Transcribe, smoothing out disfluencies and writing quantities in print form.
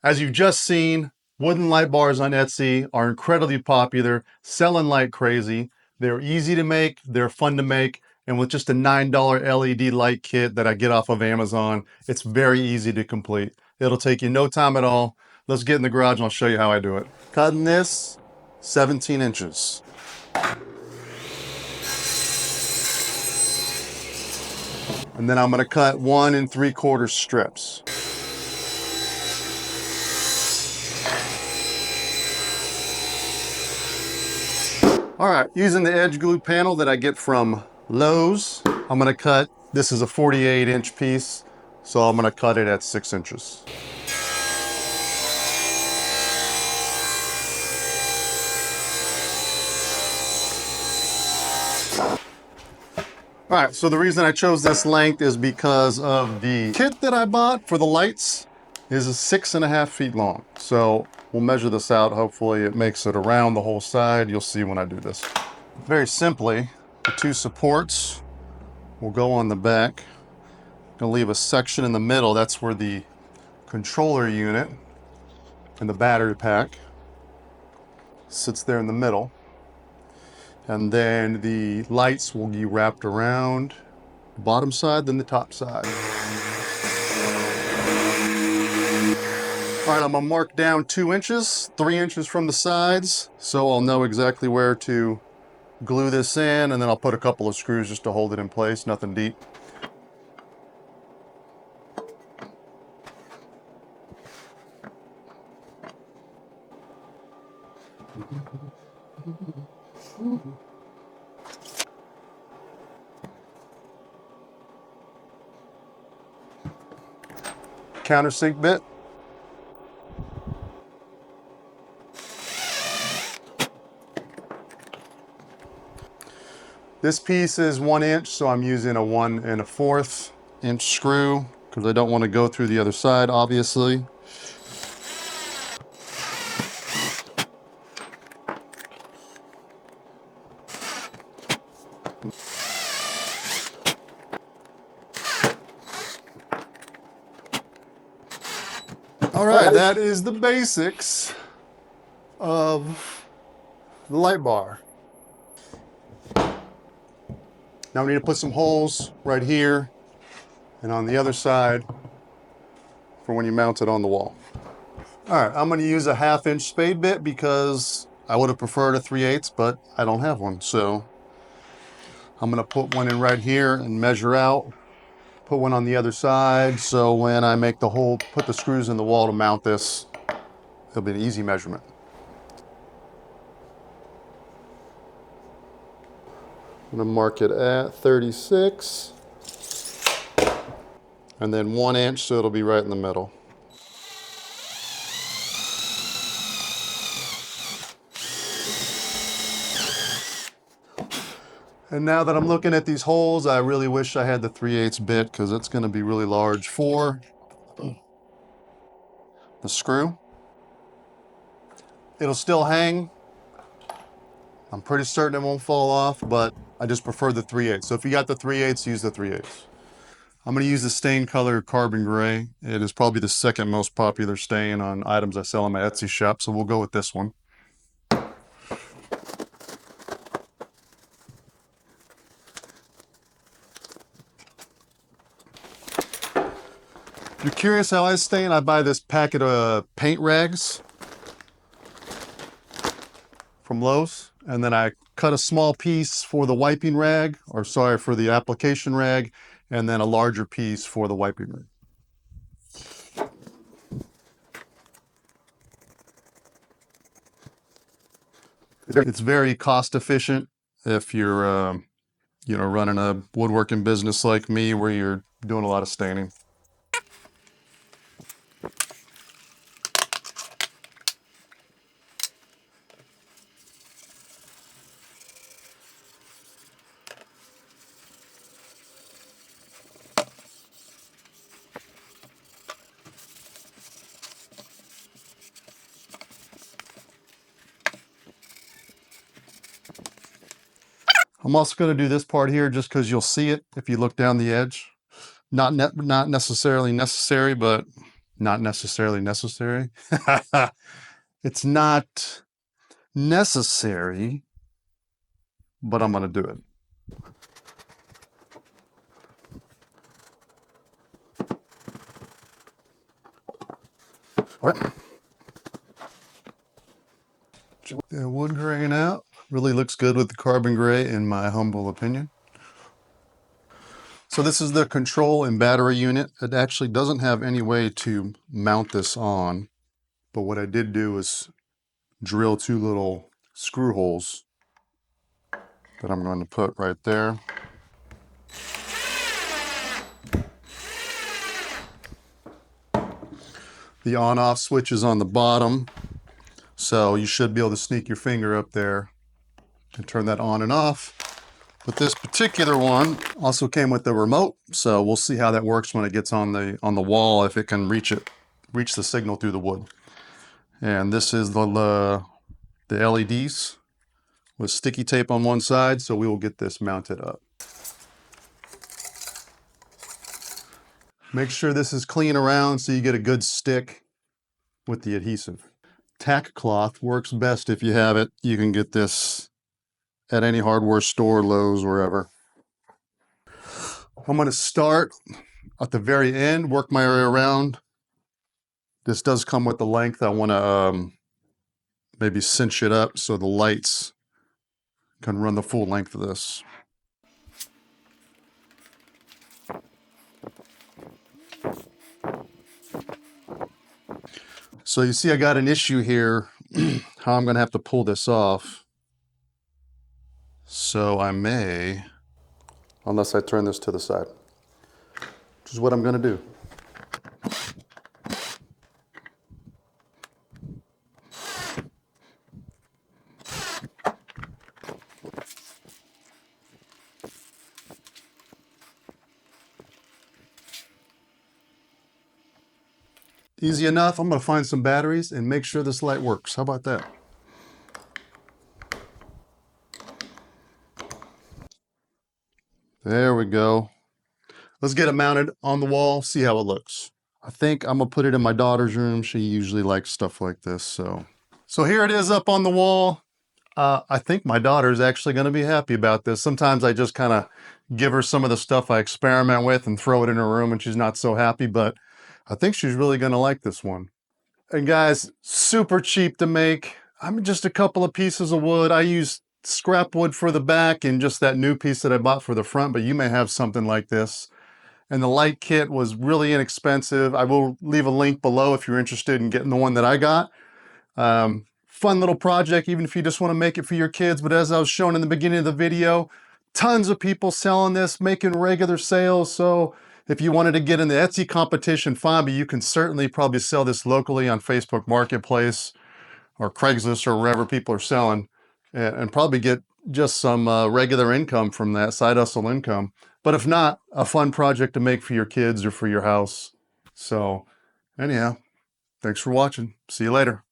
As you've just seen, wooden light bars on Etsy are incredibly popular, selling like crazy. They're easy to make, they're fun to make, and with just a $9 LED light kit that I get off of Amazon, it's very easy to complete. It'll take you no time at all. Let's get in the garage and I'll show you how I do it. Cutting this 17 inches. And then I'm going to cut 1 3/4 strips. All right, using the edge glue panel that I get from Lowe's, I'm going to cut, this is a 48-inch piece, so I'm going to cut it at 6 inches. All right, so the reason I chose this length is because of the kit that I bought for the lights is 6.5 feet long. So we'll measure this out. Hopefully it makes it around the whole side. You'll see when I do this. Very simply, the 2 supports will go on the back. I'm gonna leave a section in the middle. That's where the controller unit and the battery pack sits there in the middle. And then the lights will be wrapped around the bottom side, then the top side. All right, I'm gonna mark down 2 inches, 3 inches from the sides, so I'll know exactly where to glue this in, and then I'll put a couple of screws just to hold it in place, nothing deep. Countersink bit. This piece is 1 inch, so I'm using a 1 1/4 inch screw because I don't want to go through the other side, obviously. All right, that is the basics of the light bar. Now we need to put some holes right here and on the other side for when you mount it on the wall. All right, I'm going to use a 1/2 inch spade bit because I would have preferred a 3/8, but I don't have one. So I'm going to put one in right here and measure out. Put one on the other side, so when I make the hole, put the screws in the wall to mount this, it'll be an easy measurement. I'm gonna mark it at 36, and then 1 inch, so it'll be right in the middle. And now that I'm looking at these holes, I really wish I had the 3/8 bit because it's going to be really large for the screw. It'll still hang. I'm pretty certain it won't fall off, but I just prefer the 3/8. So if you got the 3/8, use the 3/8. I'm going to use the stain color carbon gray. It is probably the second most popular stain on items I sell in my Etsy shop, so we'll go with this one. If you're curious how I stain, I buy this packet of paint rags from Lowe's, and then I cut a small piece for the wiping rag, or sorry, for the application rag, and then a larger piece for the wiping rag. It's very cost efficient if you're running a woodworking business like me where you're doing a lot of staining. I'm also going to do this part here just because you'll see it if you look down the edge. Not necessarily necessary, but not necessarily necessary. It's not necessary, but I'm going to do it. All right. The wood grain out. Really looks good with the carbon gray, in my humble opinion. So this is the control and battery unit. It actually doesn't have any way to mount this on, but what I did do is drill 2 little screw holes that I'm going to put right there. The on-off switch is on the bottom, so you should be able to sneak your finger up there and turn that on and off. But this particular one also came with the remote, so we'll see how that works when it gets on the wall, if it can reach the signal through the wood. And this is the LEDs with sticky tape on one side, so we will get this mounted up. Make sure this is clean around so you get a good stick with the adhesive. Tack cloth works best if you have it. You can get this at any hardware store, Lowe's, wherever. I'm going to start at the very end, work my way around. This does come with the length. I want to maybe cinch it up so the lights can run the full length of this. So you see I got an issue here, how I'm going to have to pull this off. So I may, unless I turn this to the side, which is what I'm going to do. Easy enough. I'm going to find some batteries and make sure this light works. How about that? There we go. Let's get it mounted on the wall, see how it looks. I think I'm going to put it in my daughter's room. She usually likes stuff like this. So here it is up on the wall. I think my daughter's actually going to be happy about this. Sometimes I just kind of give her some of the stuff I experiment with and throw it in her room and she's not so happy, but I think she's really going to like this one. And guys, super cheap to make. I'm just a couple of pieces of wood. I used scrap wood for the back and just that new piece that I bought for the front, but you may have something like this. And the light kit was really inexpensive. I will leave a link below if you're interested in getting the one that I got. Fun little project, even if you just want to make it for your kids. But as I was showing in the beginning of the video, tons of people selling this, making regular sales. So if you wanted to get in the Etsy competition, fine, but you can certainly probably sell this locally on Facebook Marketplace or Craigslist or wherever people are selling, and probably get just some regular income from that, side hustle income. But if not, a fun project to make for your kids or for your house. So anyhow, thanks for watching. See you later.